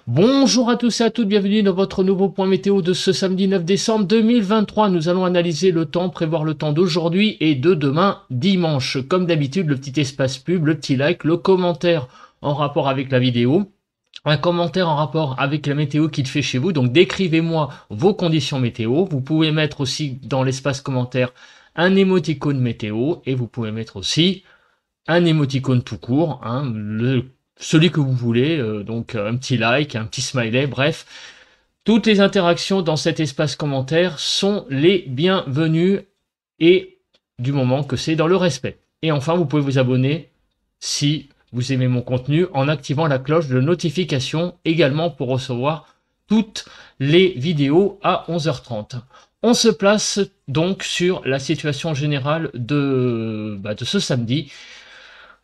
Bonjour à tous et à toutes, bienvenue dans votre nouveau point météo de ce samedi 9 décembre 2023. Nous allons analyser le temps, prévoir le temps d'aujourd'hui et de demain dimanche. Comme d'habitude, le petit espace pub, le petit like, le commentaire en rapport avec la vidéo, un commentaire en rapport avec la météo qu'il fait chez vous. Donc décrivez-moi vos conditions météo. Vous pouvez mettre aussi dans l'espace commentaire un émoticône météo et vous pouvez mettre aussi un émoticône tout court, hein, celui que vous voulez, donc un petit like, un petit smiley, bref. Toutes les interactions dans cet espace commentaire sont les bienvenues et du moment que c'est dans le respect. Et enfin, vous pouvez vous abonner si vous aimez mon contenu en activant la cloche de notification également pour recevoir toutes les vidéos à 11h30. On se place donc sur la situation générale de ce samedi.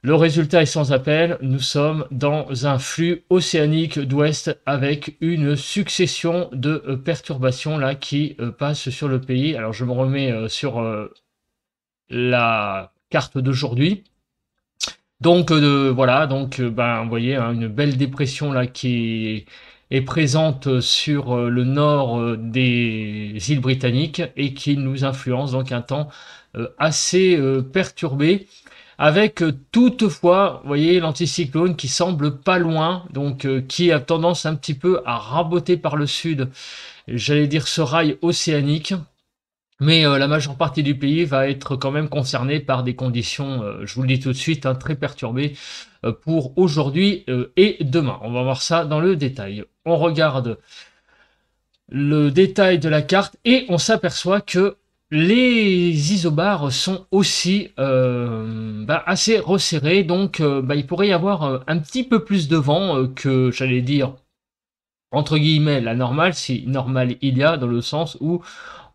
Le résultat est sans appel, nous sommes dans un flux océanique d'ouest avec une succession de perturbations là qui passent sur le pays. Alors je me remets sur la carte d'aujourd'hui. Donc voilà, donc vous voyez hein, une belle dépression là qui est présente sur le nord des îles britanniques et qui nous influence donc un temps assez perturbé avec toutefois, vous voyez, l'anticyclone qui semble pas loin, donc qui a tendance un petit peu à raboter par le sud, j'allais dire ce rail océanique, mais la majeure partie du pays va être quand même concernée par des conditions, je vous le dis tout de suite, hein, très perturbées pour aujourd'hui et demain. On va voir ça dans le détail. On regarde le détail de la carte et on s'aperçoit que les isobars sont aussi assez resserrés, donc il pourrait y avoir un petit peu plus de vent que, j'allais dire, entre guillemets, la normale, si normal il y a, dans le sens où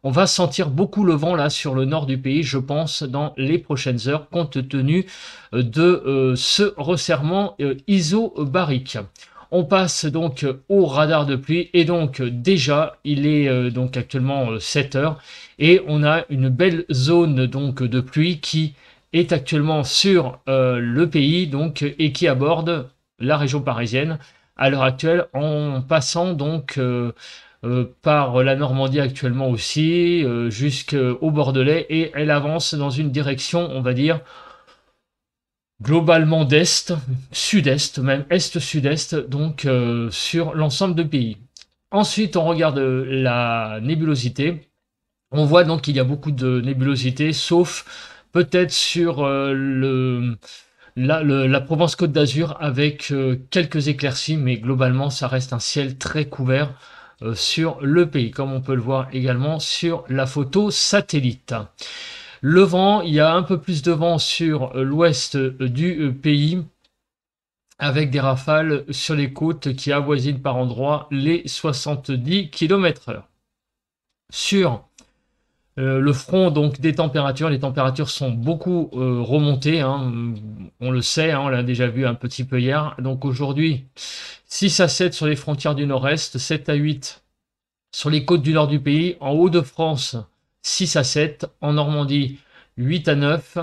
on va sentir beaucoup le vent là sur le nord du pays, je pense, dans les prochaines heures, compte tenu de ce resserrement isobarique. On passe donc au radar de pluie et donc déjà il est donc actuellement 7 heures et on a une belle zone donc de pluie qui est actuellement sur le pays donc et qui aborde la région parisienne à l'heure actuelle en passant donc par la Normandie actuellement aussi jusqu'au Bordelais et elle avance dans une direction on va dire globalement d'est, sud-est, même est-sud-est, donc sur l'ensemble du pays. Ensuite, on regarde la nébulosité. On voit donc qu'il y a beaucoup de nébulosité, sauf peut-être sur la Provence-Côte d'Azur avec quelques éclaircies, mais globalement, ça reste un ciel très couvert sur le pays, comme on peut le voir également sur la photo satellite. Le vent, il y a un peu plus de vent sur l'ouest du pays, avec des rafales sur les côtes qui avoisinent par endroits les 70 km/h. Sur le front donc des températures, les températures sont beaucoup remontées, hein, on le sait, hein, on l'a déjà vu un petit peu hier. Donc aujourd'hui, 6 à 7 sur les frontières du nord-est, 7 à 8 sur les côtes du nord du pays, en Hauts-de-France, 6 à 7, en Normandie, 8 à 9,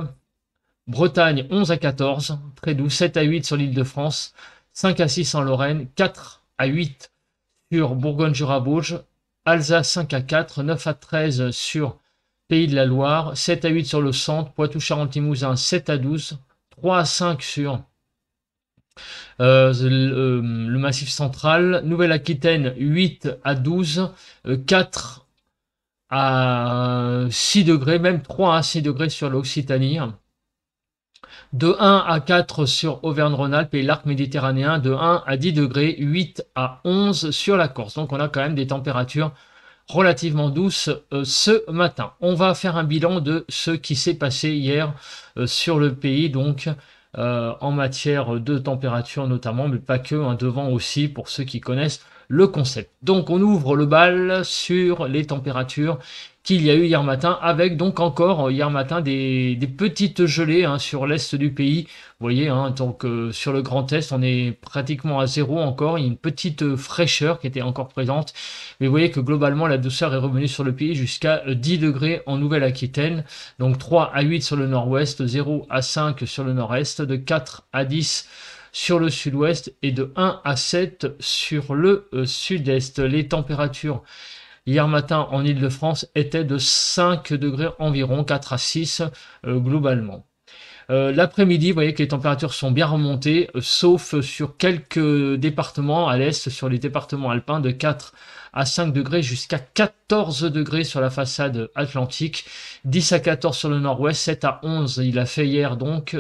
Bretagne, 11 à 14, très doux, 7 à 8 sur l'île de France, 5 à 6 en Lorraine, 4 à 8 sur Bourgogne-Jura-Bauge, Alsace 5 à 4, 9 à 13 sur Pays de la Loire, 7 à 8 sur le centre, Poitou-Charentes-Limousin 7 à 12, 3 à 5 sur le Massif central, Nouvelle-Aquitaine 8 à 12, 4 à 6 degrés, même 3 à 6 degrés sur l'Occitanie, de 1 à 4 sur Auvergne-Rhône-Alpes et l'arc méditerranéen, de 1 à 10 degrés, 8 à 11 sur la Corse. Donc on a quand même des températures relativement douces ce matin. On va faire un bilan de ce qui s'est passé hier sur le pays, donc en matière de température notamment, mais pas que, hein, de vent aussi pour ceux qui connaissent le concept. Donc on ouvre le bal sur les températures qu'il y a eu hier matin, avec donc encore hier matin des petites gelées hein, sur l'est du pays. Vous voyez, hein, donc sur le Grand Est, on est pratiquement à zéro encore. Il y a une petite fraîcheur qui était encore présente. Mais vous voyez que globalement, la douceur est revenue sur le pays jusqu'à 10 degrés en Nouvelle-Aquitaine. Donc 3 à 8 sur le nord-ouest, 0 à 5 sur le nord-est, de 4 à 10 sur le sud-ouest et de 1 à 7 sur le sud-est. Les températures hier matin en Île-de-France étaient de 5 degrés environ, 4 à 6 globalement. L'après-midi, vous voyez que les températures sont bien remontées, sauf sur quelques départements à l'est, sur les départements alpins, de 4 à 5 degrés jusqu'à 14 degrés sur la façade atlantique, 10 à 14 sur le nord-ouest, 7 à 11 il a fait hier donc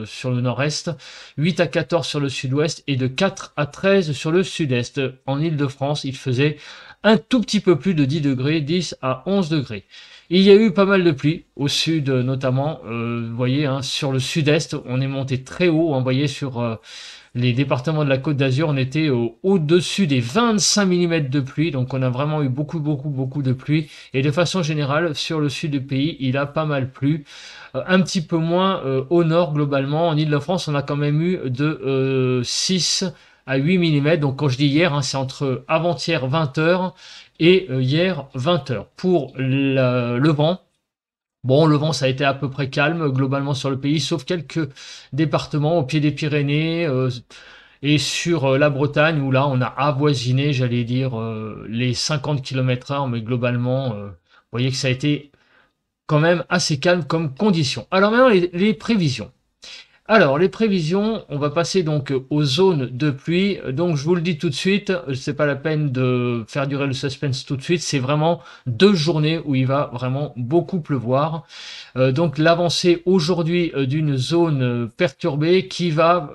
sur le nord-est, 8 à 14 sur le sud-ouest et de 4 à 13 sur le sud-est. En Île-de-France, il faisait un tout petit peu plus de 10 degrés, 10 à 11 degrés. Il y a eu pas mal de pluie, au sud notamment, vous voyez, hein, sur le sud-est, on est monté très haut, hein, vous voyez, sur les départements de la Côte d'Azur, on était au-dessus des 25 mm de pluie, donc on a vraiment eu beaucoup de pluie, et de façon générale, sur le sud du pays, il a pas mal plu, un petit peu moins au nord globalement, en Île-de-France, on a quand même eu de 6 à 8 mm, donc quand je dis hier, hein, c'est entre avant-hier 20h, et hier 20h. Pour le vent, bon, le vent ça a été à peu près calme globalement sur le pays, sauf quelques départements au pied des Pyrénées et sur la Bretagne où là on a avoisiné, j'allais dire, les 50 km/h, mais globalement, vous voyez que ça a été quand même assez calme comme condition. Alors maintenant les prévisions. Alors, les prévisions, on va passer donc aux zones de pluie. Donc, je vous le dis tout de suite, c'est pas la peine de faire durer le suspense tout de suite. C'est vraiment 2 journées où il va vraiment beaucoup pleuvoir. Donc, l'avancée aujourd'hui d'une zone perturbée qui va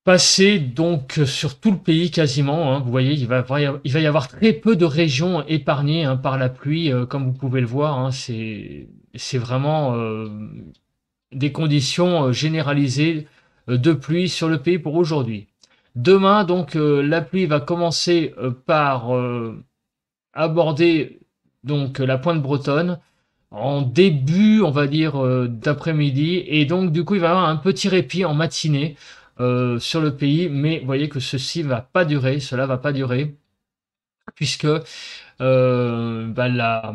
passer donc sur tout le pays quasiment, hein. Vous voyez, il va y avoir très peu de régions épargnées, hein, par la pluie, comme vous pouvez le voir, hein. C'est vraiment des conditions généralisées de pluie sur le pays pour aujourd'hui. Demain, donc, la pluie va commencer par aborder donc la pointe bretonne en début, on va dire, d'après-midi, et donc du coup, il va y avoir un petit répit en matinée sur le pays, mais vous voyez que cela va pas durer, puisque la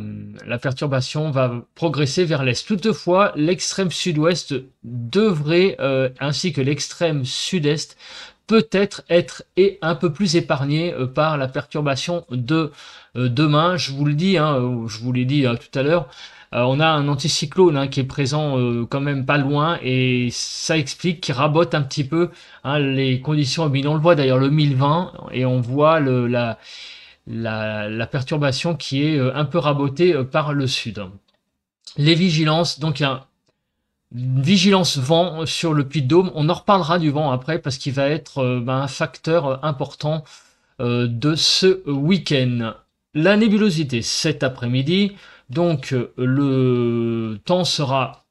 perturbation va progresser vers l'est. Toutefois, l'extrême sud-ouest devrait, ainsi que l'extrême sud-est, peut-être être un peu plus épargné par la perturbation de demain. Je vous le dis, hein, je vous l'ai dit tout à l'heure, on a un anticyclone, hein, qui est présent quand même pas loin, et ça explique qu'il rabote un petit peu, hein, les conditions humides. On le voit d'ailleurs le 1020, et on voit la perturbation qui est un peu rabotée par le sud. Les vigilances, donc il y a une vigilance vent sur le Puy-de-Dôme. On en reparlera du vent après parce qu'il va être un facteur important de ce week-end. La nébulosité cet après-midi, donc le temps sera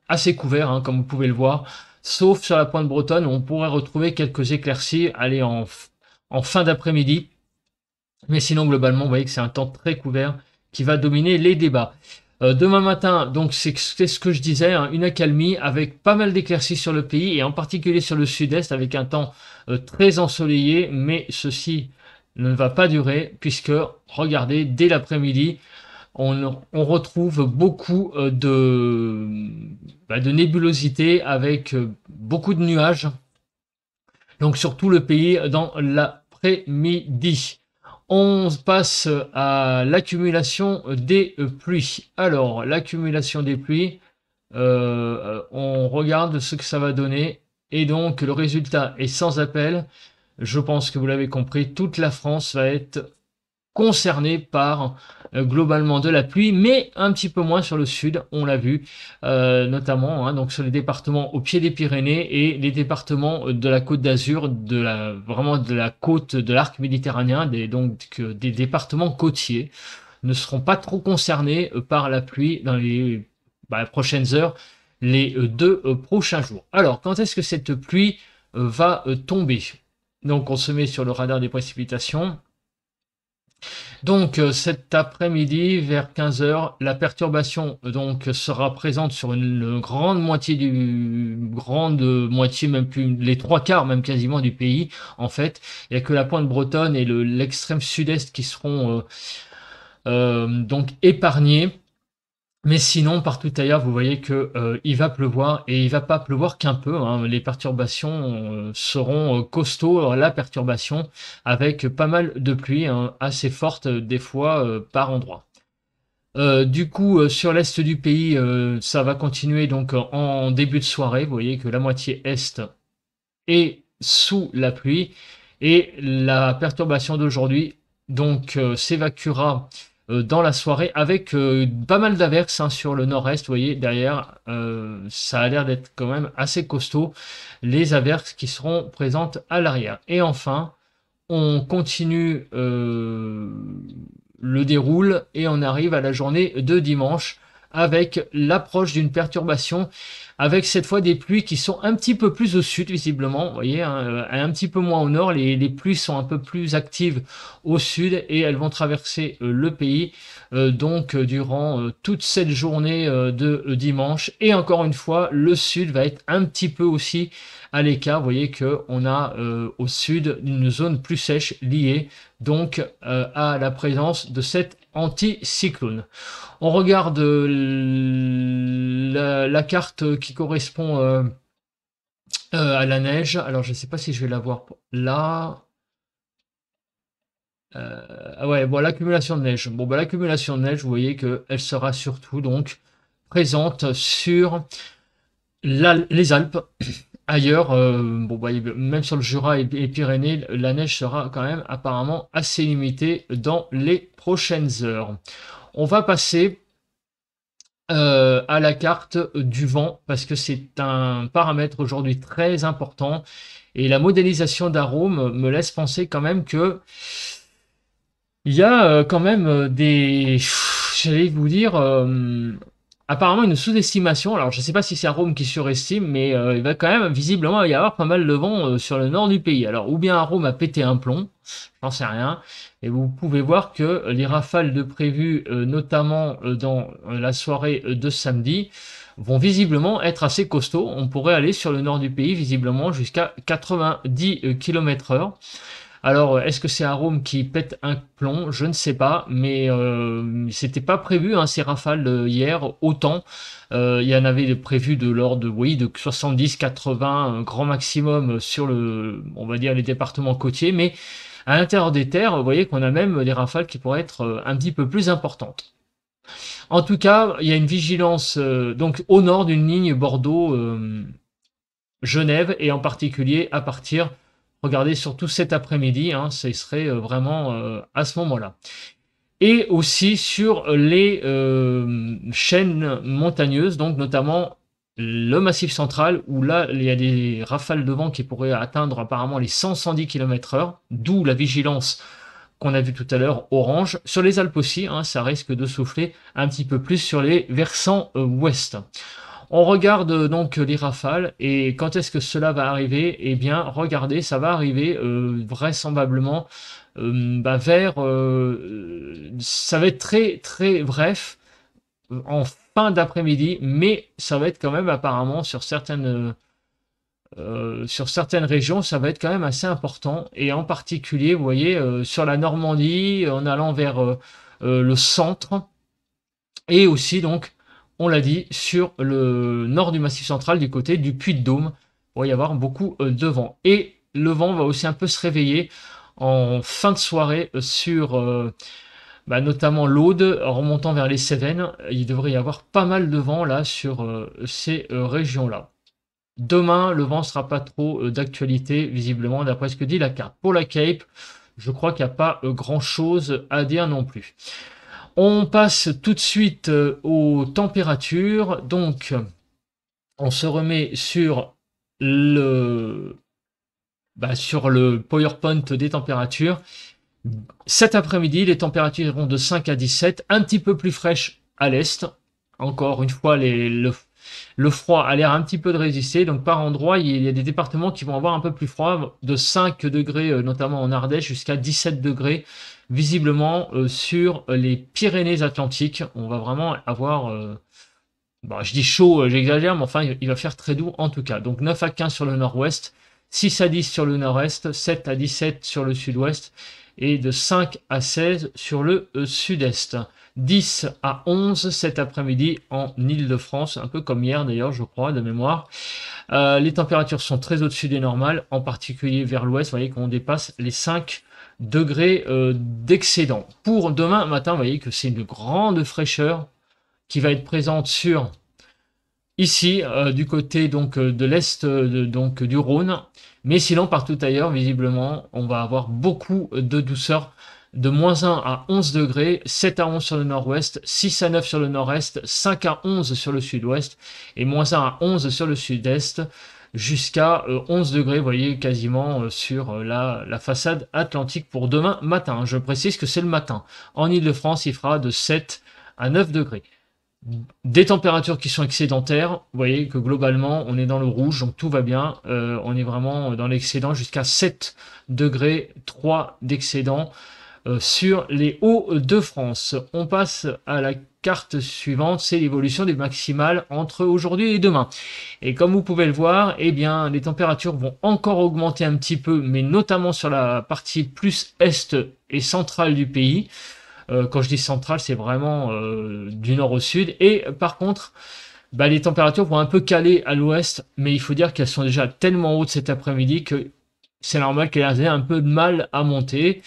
assez couvert, hein, comme vous pouvez le voir, sauf sur la pointe bretonne où on pourrait retrouver quelques éclaircies en fin d'après-midi. Mais sinon, globalement, vous voyez que c'est un temps très couvert qui va dominer les débats. Demain matin, donc c'est ce que je disais, hein, une accalmie avec pas mal d'éclaircies sur le pays et en particulier sur le sud-est avec un temps très ensoleillé, mais ceci ne va pas durer puisque, regardez, dès l'après-midi, on retrouve beaucoup de nébulosité avec beaucoup de nuages, donc sur tout le pays dans l'après-midi. On passe à l'accumulation des pluies. Alors, l'accumulation des pluies, on regarde ce que ça va donner. Et donc, le résultat est sans appel. Je pense que vous l'avez compris, toute la France va être concernés par globalement de la pluie, mais un petit peu moins sur le sud, on l'a vu, notamment, hein, donc sur les départements au pied des Pyrénées et les départements de la Côte d'Azur, vraiment de la côte de l'arc méditerranéen, donc des départements côtiers ne seront pas trop concernés par la pluie dans les prochaines heures, les 2 prochains jours. Alors, quand est-ce que cette pluie va tomber? Donc, on se met sur le radar des précipitations. Donc cet après-midi vers 15h, la perturbation donc sera présente sur une grande moitié même plus les 3/4 même quasiment du pays en fait. Il n'y a que la pointe bretonne et l'extrême sud-est qui seront donc épargnés. Mais sinon, partout ailleurs, vous voyez que il va pleuvoir et il va pas pleuvoir qu'un peu, hein. Les perturbations seront costauds. La perturbation avec pas mal de pluie, hein, assez forte des fois par endroit. Du coup, sur l'est du pays, ça va continuer donc en début de soirée. Vous voyez que la moitié est est sous la pluie et la perturbation d'aujourd'hui donc s'évacuera dans la soirée avec pas mal d'averses, hein, sur le nord-est. Vous voyez derrière, ça a l'air d'être quand même assez costaud, les averses qui seront présentes à l'arrière. Et enfin, on continue le déroule et on arrive à la journée de dimanche avec l'approche d'une perturbation, avec cette fois des pluies qui sont un petit peu plus au sud visiblement, vous voyez, hein, un petit peu moins au nord, les pluies sont un peu plus actives au sud et elles vont traverser le pays donc durant toute cette journée de dimanche. Et encore une fois, le sud va être un petit peu aussi à l'écart. Vous voyez qu'on a au sud une zone plus sèche liée donc à la présence de cet anticyclone. On regarde la carte qui correspond à la neige. Alors je ne sais pas si je vais la voir là. Ah ouais, bon, l'accumulation de neige. Bon, bah, l'accumulation de neige, vous voyez qu'elle sera surtout donc présente sur les Alpes. Ailleurs, bon, bah, même sur le Jura et les Pyrénées, la neige sera quand même apparemment assez limitée dans les prochaines heures. On va passer à la carte du vent parce que c'est un paramètre aujourd'hui très important et la modélisation d'arômes me laisse penser quand même que il y a quand même des, j'allais vous dire, apparemment une sous-estimation. Alors je ne sais pas si c'est Arome qui surestime, mais il va quand même visiblement y avoir pas mal de vent sur le nord du pays. Alors ou bien Arome a pété un plomb, j'en sais rien. Et vous pouvez voir que les rafales de prévues, notamment dans la soirée de samedi, vont visiblement être assez costauds. On pourrait aller sur le nord du pays visiblement jusqu'à 90 km/h. Alors, est-ce que c'est Arome qui pète un plomb? Je ne sais pas, mais c'était pas prévu, hein, ces rafales hier autant. Il y en avait prévu de l'ordre de, oui, de 70-80 grand maximum sur on va dire les départements côtiers, mais à l'intérieur des terres, vous voyez qu'on a même des rafales qui pourraient être un petit peu plus importantes. En tout cas, il y a une vigilance donc au nord d'une ligne Bordeaux-Genève et en particulier à partir, regardez surtout cet après-midi, hein, ce serait vraiment à ce moment-là. Et aussi sur les chaînes montagneuses, donc notamment le Massif central, où là, il y a des rafales de vent qui pourraient atteindre apparemment les 100-110 km/h, d'où la vigilance qu'on a vu tout à l'heure, orange. Sur les Alpes aussi, hein, ça risque de souffler un petit peu plus sur les versants ouest. On regarde donc les rafales et quand est-ce que cela va arriver? Eh bien, regardez, ça va arriver vraisemblablement vers... ça va être très très bref en fin d'après-midi, mais ça va être quand même apparemment sur certaines régions, ça va être quand même assez important. Et en particulier, vous voyez, sur la Normandie, en allant vers le centre, et aussi donc, on l'a dit, sur le nord du Massif central, du côté du Puy-de-Dôme, il va y avoir beaucoup de vent. Et le vent va aussi un peu se réveiller en fin de soirée sur notamment l'Aude, remontant vers les Cévennes. Il devrait y avoir pas mal de vent là sur ces régions-là. Demain, le vent ne sera pas trop d'actualité, visiblement, d'après ce que dit la carte. Pour la Cape, je crois qu'il n'y a pas grand-chose à dire non plus. On passe tout de suite aux températures. Donc, on se remet sur le PowerPoint des températures. Cet après-midi, les températures iront de 5 à 17, un petit peu plus fraîches à l'est. Encore une fois, le froid a l'air un petit peu de résister. Donc, par endroit, il y a des départements qui vont avoir un peu plus froid, de 5 degrés, notamment en Ardèche, jusqu'à 17 degrés, visiblement sur les Pyrénées-Atlantiques. On va vraiment avoir, je dis chaud, j'exagère, mais enfin, il va faire très doux en tout cas. Donc, 9 à 15 sur le nord-ouest, 6 à 10 sur le nord-est, 7 à 17 sur le sud-ouest, et de 5 à 16 sur le sud-est. 10 à 11 cet après-midi en Île-de-France, un peu comme hier d'ailleurs, je crois, de mémoire. Les températures sont très au-dessus des normales, en particulier vers l'ouest. Vous voyez qu'on dépasse les 5 degrés d'excédent. Pour demain matin, vous voyez que c'est une grande fraîcheur qui va être présente sur ici, du côté donc de l'est donc du Rhône, mais sinon partout ailleurs, visiblement, on va avoir beaucoup de douceur, de moins 1 à 11 degrés, 7 à 11 sur le nord-ouest, 6 à 9 sur le nord-est, 5 à 11 sur le sud-ouest, et moins 1 à 11 sur le sud-est, jusqu'à 11 degrés, vous voyez, quasiment sur la façade atlantique pour demain matin. Je précise que c'est le matin. En Île-de-France, il fera de 7 à 9 degrés. Des températures qui sont excédentaires, vous voyez que globalement on est dans le rouge, donc tout va bien, on est vraiment dans l'excédent jusqu'à 7 degrés 3 d'excédent sur les Hauts-de-France. On passe à la carte suivante, c'est l'évolution des maximales entre aujourd'hui et demain. Et comme vous pouvez le voir, eh bien les températures vont encore augmenter un petit peu, mais notamment sur la partie plus est et centrale du pays. Quand je dis centrale, c'est vraiment du nord au sud. Et par contre, bah, les températures vont un peu caler à l'ouest, mais il faut dire qu'elles sont déjà tellement hautes cet après-midi que c'est normal qu'elles aient un peu de mal à monter.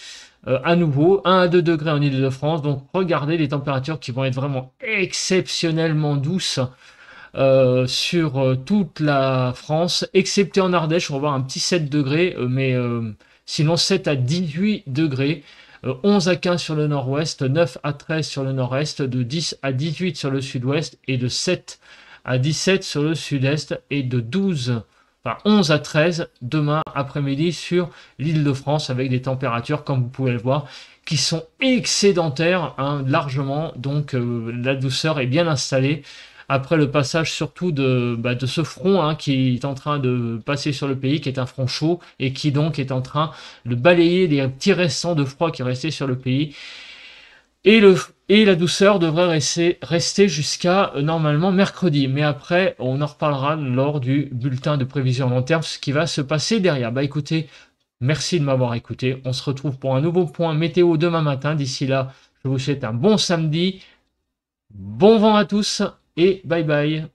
À nouveau, 1 à 2 degrés en Île-de-France. Donc regardez les températures qui vont être vraiment exceptionnellement douces sur toute la France, excepté en Ardèche, on va voir un petit 7 degrés, mais sinon 7 à 18 degrés. 11 à 15 sur le nord-ouest, 9 à 13 sur le nord-est, de 10 à 18 sur le sud-ouest et de 7 à 17 sur le sud-est et de 11 à 13 demain après-midi sur l'Île-de-France avec des températures, comme vous pouvez le voir, qui sont excédentaires hein, largement. Donc la douceur est bien installée. Après le passage surtout de ce front hein, qui est en train de passer sur le pays, qui est un front chaud et qui donc est en train de balayer les petits restants de froid qui restaient sur le pays. Et la douceur devrait rester jusqu'à normalement mercredi. Mais après, on en reparlera lors du bulletin de prévision long terme, ce qui va se passer derrière. Bah écoutez, merci de m'avoir écouté. On se retrouve pour un nouveau point météo demain matin. D'ici là, je vous souhaite un bon samedi. Bon vent à tous et bye bye.